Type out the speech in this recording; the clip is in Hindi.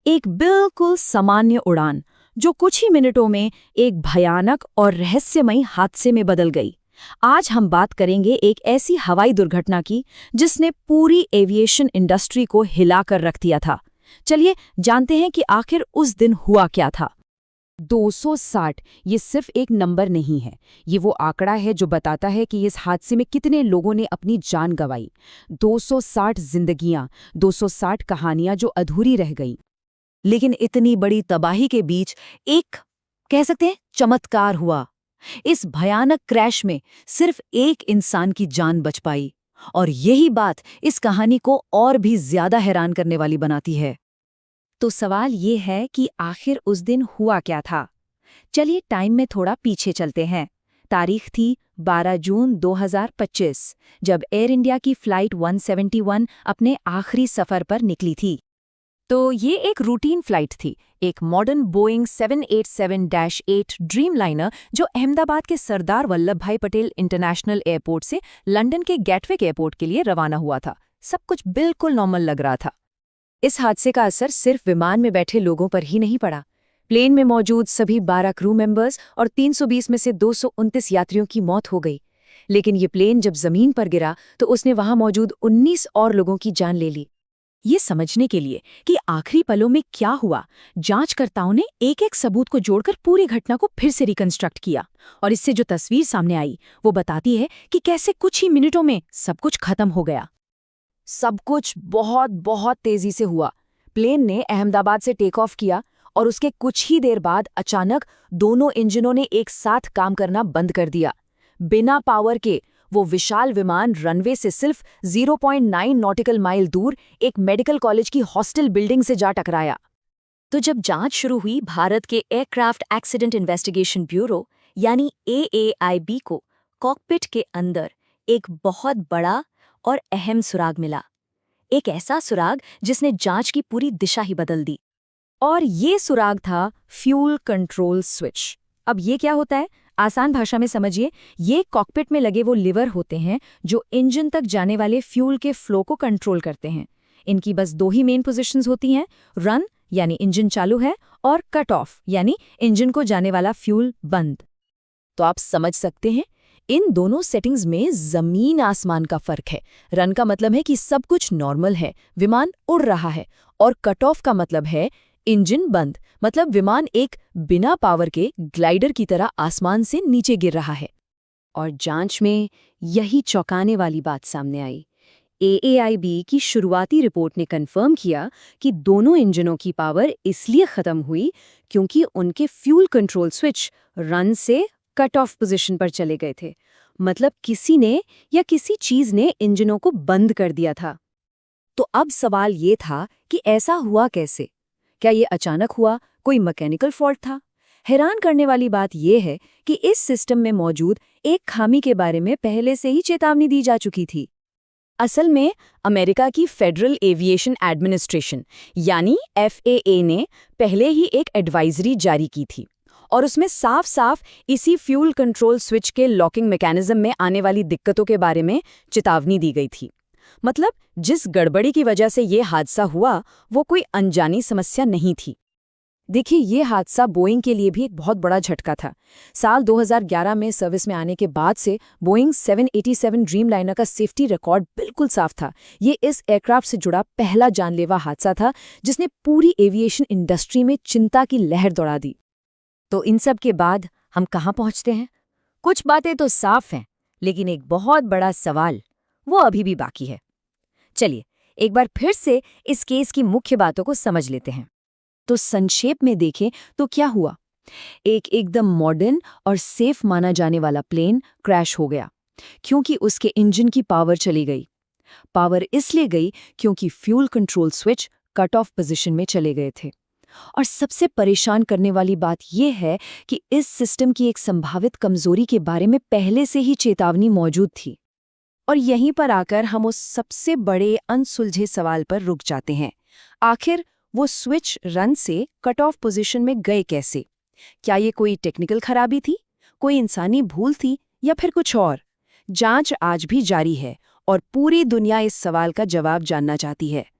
एक बिल्कुल सामान्य उड़ान जो कुछ ही मिनटों में एक भयानक और रहस्यमयी हादसे में बदल गई। आज हम बात करेंगे एक ऐसी हवाई दुर्घटना की जिसने पूरी एविएशन इंडस्ट्री को हिलाकर रख दिया था। चलिए जानते हैं कि आखिर उस दिन हुआ क्या था। 260 ये सिर्फ एक नंबर नहीं है, ये वो आंकड़ा है जो बताता है कि इस हादसे में कितने लोगों ने अपनी जान गंवाई। 260 जिंदगियां, 260 कहानियां जो अधूरी रह गईं। लेकिन इतनी बड़ी तबाही के बीच एक कह सकते हैं चमत्कार हुआ। इस भयानक क्रैश में सिर्फ एक इंसान की जान बच पाई, और यही बात इस कहानी को और भी ज्यादा हैरान करने वाली बनाती है। तो सवाल ये है कि आखिर उस दिन हुआ क्या था। चलिए टाइम में थोड़ा पीछे चलते हैं। तारीख थी 12 जून 2025, जब एयर इंडिया की फ्लाइट 171 अपने आखिरी सफर पर निकली थी। तो ये एक रूटीन फ्लाइट थी, एक मॉडर्न बोइंग 787-8 ड्रीमलाइनर जो अहमदाबाद के सरदार वल्लभ भाई पटेल इंटरनेशनल एयरपोर्ट से लंदन के गेटविक एयरपोर्ट के लिए रवाना हुआ था। सब कुछ बिल्कुल नॉर्मल लग रहा था। इस हादसे का असर सिर्फ विमान में बैठे लोगों पर ही नहीं पड़ा। प्लेन में मौजूद सभी 12 क्रू मेंबर्स और 320 में से 229 यात्रियों की मौत हो गई। लेकिन ये प्लेन जब जमीन पर गिरा तो उसने वहां मौजूद 19 और लोगों की जान ले ली। ये समझने के लिए कि आखिरी पलों में क्या हुआ, जांचकर्ताओं ने एक-एक सबूत को जोड़कर पूरी घटना को फिर से रिकंस्ट्रक्ट किया, और इससे जो तस्वीर सामने आई वो बताती है कि कैसे कुछ ही मिनटों में सब कुछ खत्म हो गया। सब कुछ बहुत बहुत तेजी से हुआ। प्लेन ने अहमदाबाद से टेक ऑफ किया और उसके कुछ ही देर बाद अचानक दोनों इंजनों ने एक साथ काम करना बंद कर दिया। बिना पावर के वो विशाल विमान रनवे से सिर्फ 0.9 नॉटिकल माइल दूर एक मेडिकल कॉलेज की हॉस्टल बिल्डिंग से जा टकराया। तो जब जांच शुरू हुई, भारत के एयरक्राफ्ट एक्सीडेंट इन्वेस्टिगेशन ब्यूरो यानी AAIB को कॉकपिट के अंदर एक बहुत बड़ा और अहम सुराग मिला। एक ऐसा सुराग जिसने जांच की पूरी दिशा ही बदल दी। और ये सुराग था फ्यूल कंट्रोल स्विच। अब ये क्या होता है, आसान भाषा में समझिए। ये कॉकपिट में लगे वो लिवर होते हैं जो इंजन तक जाने वाले फ्यूल के फ्लो को कंट्रोल करते हैं। इनकी बस दो ही मेन पोजीशंस होती हैं, रन यानी इंजन चालू है, और कट ऑफ यानी इंजन को जाने वाला फ्यूल बंद। तो आप समझ सकते हैं इन दोनों सेटिंग्स में जमीन आसमान का फर्क है। रन का मतलब है कि सब कुछ नॉर्मल है, विमान उड़ रहा है, और कट ऑफ का मतलब है इंजन बंद, मतलब विमान एक बिना पावर के ग्लाइडर की तरह आसमान से नीचे गिर रहा है। और जांच में यही चौंकाने वाली बात सामने आई। AAIB की शुरुआती रिपोर्ट ने कंफर्म किया कि दोनों इंजनों की पावर इसलिए खत्म हुई क्योंकि उनके फ्यूल कंट्रोल स्विच रन से कट ऑफ पोजीशन पर चले गए थे। मतलब किसी ने या किसी चीज ने इंजनों को बंद कर दिया था। तो अब सवाल ये था कि ऐसा हुआ कैसे? क्या ये अचानक हुआ, कोई मैकेनिकल फॉल्ट था? हैरान करने वाली बात यह है कि इस सिस्टम में मौजूद एक खामी के बारे में पहले से ही चेतावनी दी जा चुकी थी। असल में अमेरिका की फेडरल एविएशन एडमिनिस्ट्रेशन यानी FAA ने पहले ही एक एडवाइजरी जारी की थी, और उसमें साफ साफ इसी फ्यूल कंट्रोल स्विच के लॉकिंग मैकेनिज्म में आने वाली दिक्कतों के बारे में चेतावनी दी गई थी। मतलब जिस गड़बड़ी की वजह से ये हादसा हुआ वो कोई अनजानी समस्या नहीं थी। देखिए, ये हादसा बोइंग के लिए भी एक बहुत बड़ा झटका था। साल 2011 में सर्विस में आने के बाद से बोइंग 787 ड्रीमलाइनर का सेफ्टी रिकॉर्ड बिल्कुल साफ था। ये इस एयरक्राफ्ट से जुड़ा पहला जानलेवा हादसा था जिसने पूरी एविएशन इंडस्ट्री में चिंता की लहर दौड़ा दी। तो इन सब के बाद हम कहाँ पहुँचते हैं? कुछ बातें तो साफ हैं, लेकिन एक बहुत बड़ा सवाल वो अभी भी बाकी है। चलिए एक बार फिर से इस केस की मुख्य बातों को समझ लेते हैं। तो संक्षेप में देखें तो क्या हुआ। एक एकदम मॉडर्न और सेफ माना जाने वाला प्लेन क्रैश हो गया क्योंकि उसके इंजन की पावर चली गई। पावर इसलिए गई क्योंकि fuel control switch cut off position में चले गए थे। और सबसे परेशान करने वाली बात यह है कि इस सिस्टम की एक संभावित कमजोरी के बारे में पहले से ही चेतावनी मौजूद थी। और यहीं पर आकर हम उस सबसे बड़े अनसुलझे सवाल पर रुक जाते हैं। आखिर वो स्विच रन से कट ऑफ पोजीशन में गए कैसे? क्या ये कोई टेक्निकल खराबी थी, कोई इंसानी भूल थी, या फिर कुछ और? जांच आज भी जारी है और पूरी दुनिया इस सवाल का जवाब जानना चाहती है।